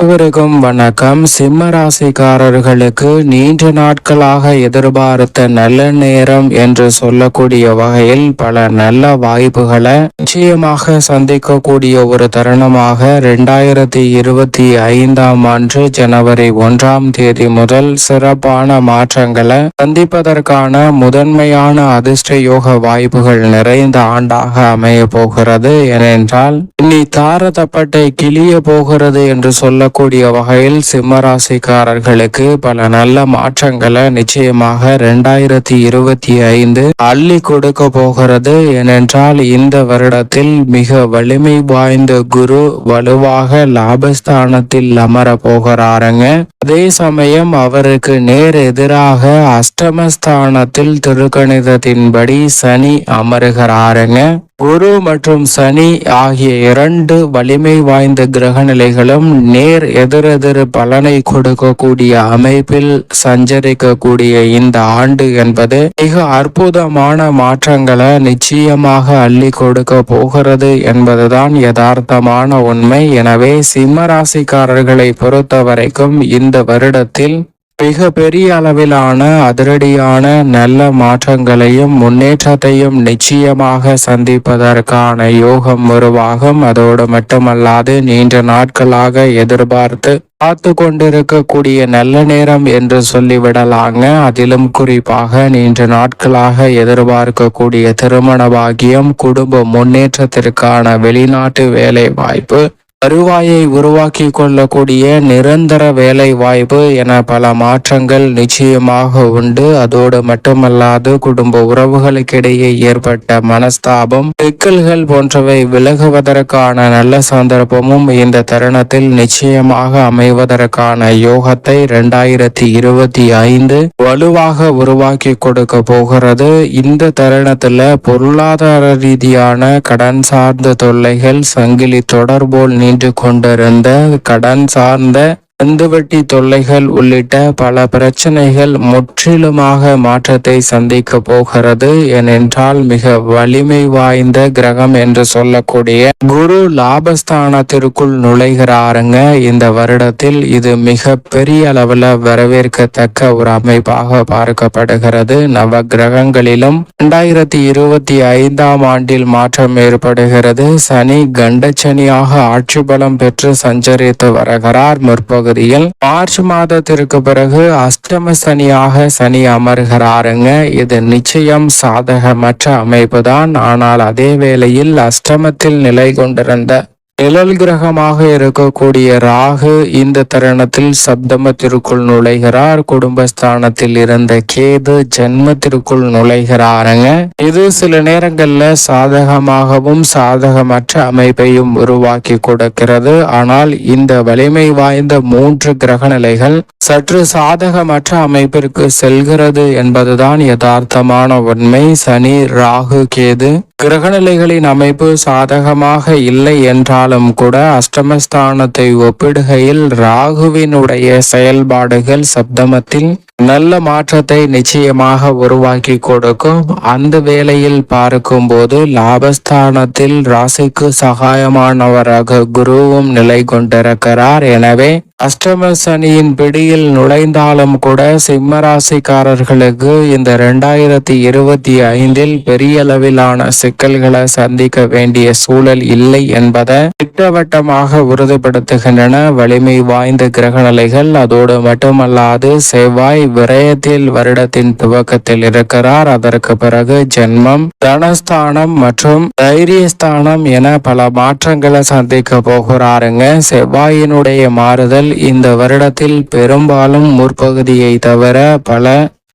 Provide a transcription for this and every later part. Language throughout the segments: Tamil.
அனைவருக்கும் வணக்கம். சிம்ம ராசிக்காரர்களுக்கு நீண்ட நாட்களாக எதிர்பார்த்த நல்ல நேரம் என்று சொல்லக்கூடிய வகையில் பல நல்ல வாய்ப்புகளை நிச்சயமாக சந்திக்கக்கூடிய ஒரு தருணமாக 2025ஆம் ஆண்டு ஜனவரி 1ஆம் தேதி முதல் சிறப்பான மாற்றங்களை சந்திப்பதற்கான முதன்மையான அதிர்ஷ்ட யோக வாய்ப்புகள் நிறைந்த ஆண்டாக அமைய போகிறது. ஏனென்றால் இனி தாரதப்பட்டை கிளிய போகிறது என்று சொல்லக்கூடிய வகையில் சிம்மராசிக்காரர்களுக்கு பல நல்ல மாற்றங்களை நிச்சயமாக 2025 அள்ளி கொடுக்க போகிறது. ஏனென்றால் இந்த வருடத்தில் மிக வலிமை வாய்ந்த குரு வலுவாக லாபஸ்தானத்தில் அமர போகிறாருங்க. அதே சமயம் அவருக்கு நேர் எதிராக அஷ்டமஸ்தானத்தில் திருக்கணிதத்தின்படி சனி அமருகிறாருங்க. குரு மற்றும் சனி ஆகிய இரண்டு வலிமை வாய்ந்த கிரக நிலைகளும் நேர் எதிரெதிர் பலனை கொடுக்கக்கூடிய அமைப்பில் சஞ்சரிக்கக்கூடிய இந்த ஆண்டு என்பது மிக அற்புதமான மாற்றங்களை நிச்சயமாக அள்ளி கொடுக்க போகிறது என்பதுதான் யதார்த்தமான உண்மை. எனவே சிம்ம ராசிக்காரர்களை பொறுத்த வரைக்கும் இந்த வருடத்தில் மிக பெரிய அளவிலான அதிரடியான நல்ல மாற்றங்களையும் முன்னேற்றத்தையும் நிச்சயமாக சந்திப்பதற்கான யோகம் உருவாகும். அதோடு மட்டுமல்லாது நீண்ட நாட்களாக எதிர்பார்த்து காத்து கொண்டிருக்கக்கூடிய நல்ல நேரம் என்று சொல்லிவிடலாங்க. அதிலும் குறிப்பாக நீண்ட நாட்களாக எதிர்பார்க்கக்கூடிய திருமண பாக்கியம், குடும்ப முன்னேற்றத்திற்கான வெளிநாட்டு வேலை வாய்ப்பு, வருவாயை உருவாக்கி கொள்ளக்கூடிய நிரந்தர வேலை வாய்ப்பு என பல மாற்றங்கள் நிச்சயமாக உண்டு. அதோடு மட்டுமல்லாது குடும்ப உறவுகளுக்கிடையே ஏற்பட்ட மனஸ்தாபம், சிக்கல்கள் போன்றவை விலகுவதற்கான நல்ல சந்தர்ப்பமும் இந்த தருணத்தில் நிச்சயமாக அமைவதற்கான யோகத்தை 2025 வலுவாக உருவாக்கி கொடுக்க போகிறது. இந்த தருணத்துல பொருளாதார ரீதியான கடன் சார்ந்த தொல்லைகள், சங்கிலி தொடர்போல் நின்று கொண்டிருந்த கடன் சார்ந்த கந்துவட்டி தொல்லைகள் உள்ளிட்ட பல பிரச்சனைகள் முற்றிலுமாக மாற்றத்தை சந்திக்க போகிறது. ஏனென்றால் மிக வலிமை வாய்ந்த கிரகம் என்று சொல்லக்கூடிய குரு லாபஸ்தானத்திற்குள் நுழைகிறாருங்க. இந்த வருடத்தில் இது மிக பெரிய அளவில் வரவேற்கத்தக்க ஒரு அமைப்பாக பார்க்கப்படுகிறது. நவ கிரகங்களிலும் 2025ஆம் ஆண்டில் மாற்றம் ஏற்படுகிறது. சனி கண்டச்சனியாக ஆட்சி பலம் பெற்று சஞ்சரித்து வருகிறார். முற்பகுதி மார்ச் மாதத்திற்கு பிறகு அஷ்டம சனியாக சனி அமர்கிறாருங்க. இது நிச்சயம் சாதகமற்ற அமைப்பு தான். ஆனால் அதே வேளையில் அஷ்டமத்தில் நிலை கொண்டிருந்த நிழல் கிரகமாக இருக்கக்கூடிய ராகு இந்த தருணத்தில் சப்தமத்திற்குள் நுழைகிறார். குடும்பஸ்தானத்தில் இருந்த கேது ஜென்மத்திற்குள் நுழைகிறாருங்க. இது சில நேரங்கள்ல சாதகமாகவும் சாதகமற்ற அமைப்பையும் உருவாக்கி கொடுக்கிறது. ஆனால் இந்த வலிமை வாய்ந்த 3 கிரக நிலைகள் சற்று சாதகமற்ற அமைப்பிற்கு செல்கிறது என்பதுதான் யதார்த்தமான உண்மை. சனி, ராகு, கேது கிரகநிலைகளின் அமைப்பு சாதகமாக இல்லை என்றாலும் கூட அஷ்டமஸ்தானத்தை ஒப்பிடுகையில் ராகுவினுடைய செயல்பாடுகள் சப்தமத்தில் நல்ல மாற்றத்தை நிச்சயமாக உருவாக்கி கொடுக்கும். அந்த வேளையில் பார்க்கும்போது லாபஸ்தானத்தில் ராசிக்கு சகாயமானவராக குருவும் நிலை கொண்டிருக்கிறார். எனவே அஷ்டம சனியின் பிடியில் நுழைந்தாலும் கூட சிம்ம ராசிக்காரர்களுக்கு இந்த 2025 பெரிய அளவிலான சிக்கல்களை சந்திக்க வேண்டிய சூழல் இல்லை என்பதை திட்டவட்டமாக உறுதிப்படுத்துகின்றன வலிமை வாய்ந்த கிரகநிலைகள். அதோடு மட்டுமல்லாது செவ்வாய் விரயத்தில் வருடத்தின் துவக்கத்தில் இருக்கிறார். அதற்கு பிறகு ஜென்மம், தனஸ்தானம் மற்றும் தைரியஸ்தானம் என பல மாற்றங்களை சந்திக்க போகிறாருங்க. செவ்வாயினுடைய மாறுதல் இந்த வருடத்தில் பெரும்பாலும் முற்பகுதியை தவிர பல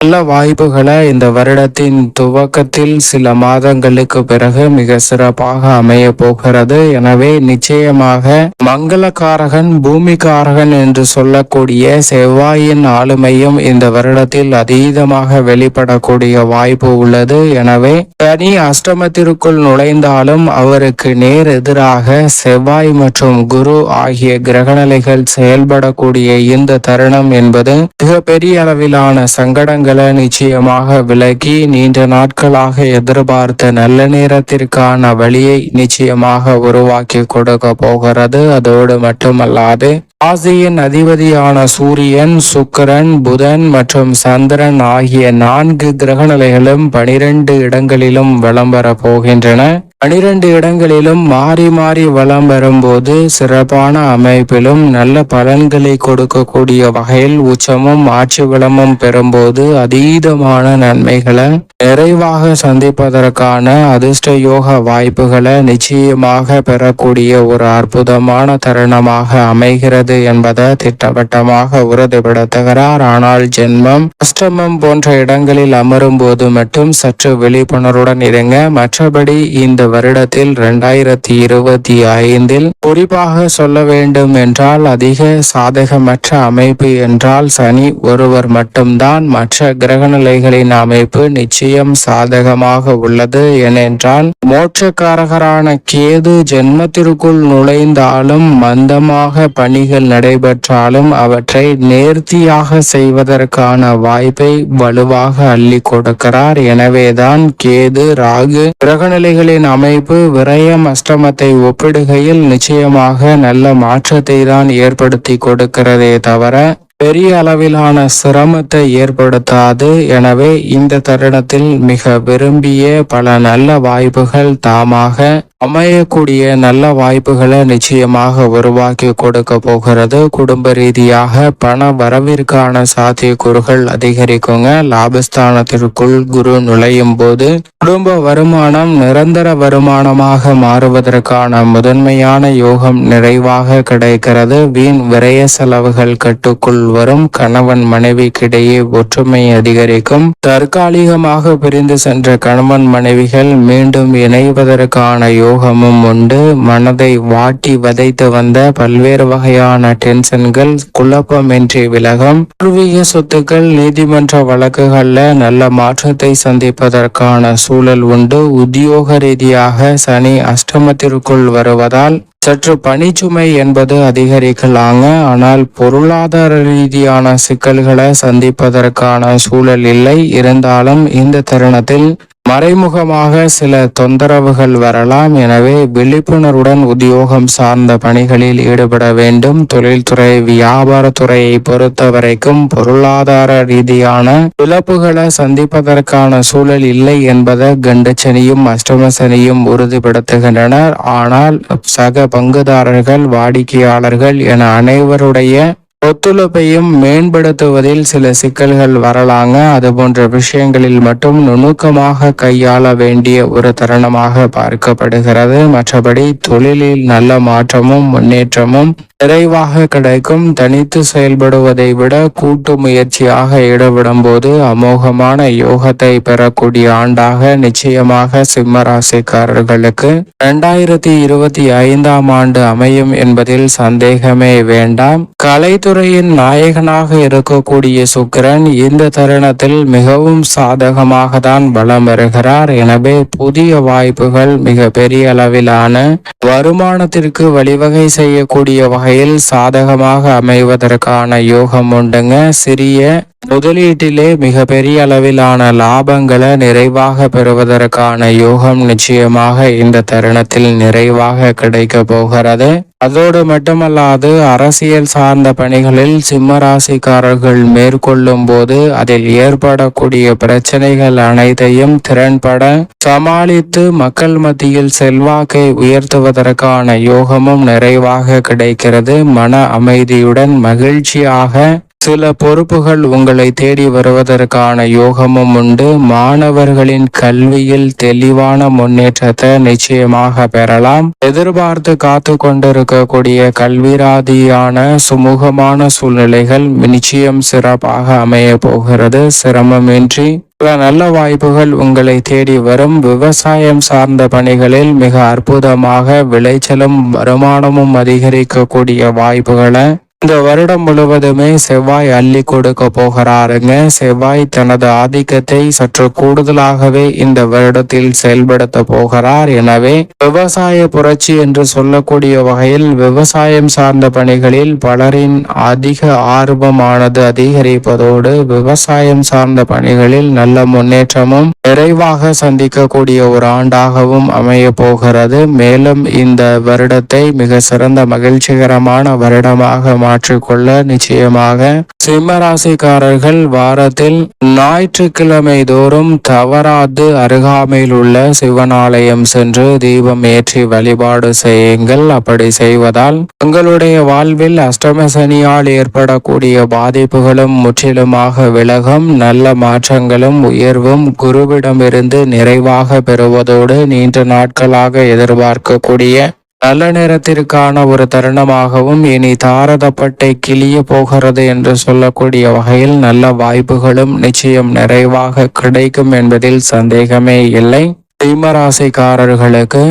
நல்ல வாய்ப்புகளை இந்த வருடத்தின் துவக்கத்தில் சில மாதங்களுக்கு பிறகு மிக சிறப்பாக அமைய போகிறது. எனவே நிச்சயமாக மங்களகாரகன், பூமிகாரகன் என்று சொல்லக்கூடிய செவ்வாயின் ஆளுமையும் இந்த வருடத்தில் அதீதமாக வெளிப்படக்கூடிய வாய்ப்பு உள்ளது. எனவே தனி அஷ்டமத்திற்குள் நுழைந்தாலும் அவருக்கு நேர் எதிராக செவ்வாய் மற்றும் குரு ஆகிய கிரகநிலைகள் செயல்படக்கூடிய இந்த தருணம் என்பது மிக பெரிய அளவிலான சங்கடங்கள் தடங்களை நிச்சயமாக விலக்கி நீண்ட நாட்களாக எதிர்பார்த்த நல்ல நேரத்திற்கான வழியை நிச்சயமாக உருவாக்கி கொடுக்க போகிறது. அதோடு மட்டுமல்லாது ராசியின் அதிபதியான சூரியன், சுக்கிரன், புதன் மற்றும் சந்திரன் ஆகிய 4 கிரகநிலைகளும் 12 இடங்களிலும் வலம் பெற போகின்றன. 12 இடங்களிலும் மாறி மாறி வலம் வரும்போது சிறப்பான அமைப்பிலும் நல்ல பலன்களை கொடுக்கக்கூடிய வகையில் உச்சமும் ஆட்சி பலமும் பெறும்போது அதீதமான நன்மைகளை நிறைவாக சந்திப்பதற்கான அதிர்ஷ்ட யோக வாய்ப்புகளை நிச்சயமாக பெறக்கூடிய ஒரு அற்புதமான தருணமாக அமைகிறது என்பதை திட்டவட்டமாக உறுதிப்படுத்துகிறார். ஆனால் ஜென்மம், அஷ்டமம் போன்ற இடங்களில் அமரும் போது மட்டும் சற்று விழிப்புணர்வுடன் இருங்க. மற்றபடி இந்த வருடத்தில் 2025 குறிப்பாக சொல்ல வேண்டும் என்றால் அதிக சாதகமற்ற அமைப்பு என்றால் சனி ஒருவர் மட்டும்தான். மற்ற கிரகநிலைகளின் அமைப்பு நிச்சயம் சாதகமாக உள்ளது. ஏனென்றால் மோட்சக்காரகரான கேது ஜென்மத்திற்குள் நுழைந்தாலும் மந்தமாக பணிகள் நடைபெற்றாலும் அவற்றை நேர்த்தியாக செய்வதற்கான வாய்ப்பை வலுவாக அள்ளி கொடுக்கிறார். எனவேதான் கேது ராகு கிரகநிலைகளின் அமைப்பு விரயம் அஷ்டமத்தை ஒப்பிடுகையில் நிச்சயமாக நல்ல மாற்றத்தை தான் ஏற்படுத்தி கொடுக்கிறதே தவிர பெரிய அளவிலான சிரமத்தை ஏற்படுத்தாது. எனவே இந்த தருணத்தில் மிக விரும்பிய பல நல்ல வாய்ப்புகள் தாமாக அமையக்கூடிய நல்ல வாய்ப்புகளை நிச்சயமாக உருவாக்கி கொடுக்க போகிறது. குடும்ப ரீதியாக பண வரவிற்கான சாத்தியக்கூறுகள் அதிகரிக்குங்க. லாபஸ்தானத்திற்குள் குரு நுழையும் போது குடும்ப வருமானம் நிரந்தர வருமானமாக மாறுவதற்கான முதன்மையான யோகம் நிறைவாக கிடைக்கிறது. வீண் விரய செலவுகள் கட்டுக்குள் வரும். கணவன் மனைவிக்கிடையே ஒற்றுமை அதிகரிக்கும். தற்காலிகமாக பிரிந்து சென்ற கணவன் மனைவிகள் மீண்டும் இணைவதற்கான யோகமும் உண்டு. மனதை வாட்டி வதைத்து வந்த பல்வேறு வகையான டென்ஷன்கள் குழப்பமின்றி விலகும். பூர்வீக சொத்துக்கள், நீதிமன்ற வழக்குகள்ல நல்ல மாற்றத்தை சந்திப்பதற்கான சூழல் உண்டு. உத்தியோக ரீதியாக சனி அஷ்டமத்திற்குள் வருவதால் சற்று பணிச்சுமை என்பது அதிகரிக்கலாங்க. ஆனால் பொருளாதார ரீதியான சிக்கல்களை சந்திப்பதற்கான சூழல் இல்லை. இருந்தாலும் இந்த தருணத்தில் மறைமுகமாக சில தொந்தரவுகள் வரலாம். எனவே விழிப்புணர்வுடன் உத்தியோகம் சார்ந்த பணிகளில் ஈடுபட வேண்டும். தொழில்துறை, வியாபாரத்துறையை பொறுத்த வரைக்கும் பொருளாதார ரீதியான இழப்புகளை சந்திப்பதற்கான சூழல் இல்லை என்பதை கண்டச்சனியும் அஷ்டமசனியும் உறுதிப்படுத்துகின்றனர். ஆனால் சக பங்குதாரர்கள், வாடிக்கையாளர்கள் என அனைவருடைய ஒத்துழைப்பையும் மேம்படுத்துவதில் சில சிக்கல்கள் வரலாங்க. அது போன்ற விஷயங்களில் மட்டும் நுணுக்கமாக கையாள வேண்டிய ஒரு தருணமாக பார்க்கப்படுகிறது. மற்றபடி தொழிலில் நல்ல மாற்றமும் முன்னேற்றமும் நிறைவாக கிடைக்கும். தனித்து செயல்படுவதை விட கூட்டு முயற்சியாக ஈடுபடும் போது அமோகமான யோகத்தை பெறக்கூடிய ஆண்டாக நிச்சயமாக சிம்ம ராசிக்காரர்களுக்கு 2025 ஆண்டு அமையும் என்பதில் சந்தேகமே வேண்டாம். கலைத்துறையின் நாயகனாக இருக்கக்கூடிய சுக்கிரன் இந்த தருணத்தில் மிகவும் சாதகமாக தான் பலம் வருகிறார். எனவே புதிய வாய்ப்புகள், மிக பெரிய அளவிலான வருமானத்திற்கு வழிவகை செய்யக்கூடிய வகையில் சாதகமாக அமைவதற்கான யோகம் உண்டுங்க. சிறிய முதலீட்டிலே மிக பெரிய அளவிலான லாபங்களை நிறைவாக பெறுவதற்கான யோகம் நிச்சயமாக இந்த தருணத்தில் நிறைவாக கிடைக்க போகிறது. அதோடு மட்டுமல்லாது அரசியல் சார்ந்த பணிகளில் சிம்ம ராசிக்காரர்கள் மேற்கொள்ளும் போது அதில் ஏற்படக்கூடிய பிரச்சனைகள் அனைத்தையும் திறன்பட சமாளித்து மக்கள் மத்தியில் செல்வாக்கை உயர்த்துவதற்கான யோகமும் நிறைவாக கிடைக்கிறது. மன அமைதியுடன் மகிழ்ச்சியாக சில பொறுப்புகள் உங்களை தேடி வருவதற்கான யோகமும் உண்டு. மாணவர்களின் கல்வியில் தெளிவான முன்னேற்றத்தை நிச்சயமாக பெறலாம். எதிர்பார்த்து காத்து கொண்டிருக்கக்கூடிய கல்விராதியான சுமூகமான சூழ்நிலைகள் நிச்சயம் சிறப்பாக அமைய போகிறது. சிரமமின்றி பல நல்ல வாய்ப்புகள் உங்களை தேடி வரும். விவசாயம் சார்ந்த பணிகளில் மிக அற்புதமாக விளைச்சலும் வருமானமும் அதிகரிக்கக்கூடிய வாய்ப்புகளை இந்த வருடம் முழுவதுமே செவ்வாய் அள்ளி கொடுக்க போகிறாருங்க. செவ்வாய் தனது ஆதிக்கத்தை சற்று கூடுதலாகவே இந்த வருடத்தில் செயல்படுத்த போகிறார். எனவே விவசாய புரட்சி என்று சொல்லக்கூடிய வகையில் விவசாயம் சார்ந்த பணிகளில் பலரின் அதிக ஆர்வமானது அதிகரிப்பதோடு விவசாயம் சார்ந்த பணிகளில் நல்ல முன்னேற்றமும் விரைவாக சந்திக்கக்கூடிய ஒரு ஆண்டாகவும் அமைய போகிறது. மேலும் இந்த வருடத்தை மிக சிறந்த மகிழ்ச்சிகரமான வருடமாக மாற்றிக்கொள்ள நிச்சயமாக சிம்ம ராசிக்காரர்கள் வாரத்தில் ஞாயிற்றுக்கிழமை தோறும் தவறாது அருகாமையில் உள்ள சிவனாலயம் சென்று தீபம் ஏற்றி வழிபாடு செய்யுங்கள். அப்படி செய்வதால் உங்களுடைய வாழ்வில் அஷ்டம சனியால் ஏற்படக்கூடிய பாதிப்புகளும் முற்றிலுமாக விலகும். நல்ல மாற்றங்களும் உயர்வும் குருவிடமிருந்து நிறைவாக பெறுவதோடு நீண்ட நாட்களாக எதிர்பார்க்கக்கூடிய நல்ல நேரத்திற்கான ஒரு தருணமாகவும் இனி தாரதப்பட்டை கிளிய போகிறது என்று சொல்லக்கூடிய வகையில் நல்ல வாய்ப்புகளும் நிச்சயம் நிறைவாக கிடைக்கும் என்பதில் சந்தேகமே இல்லை. சிம்ம ராசிக்காரர்களுக்கு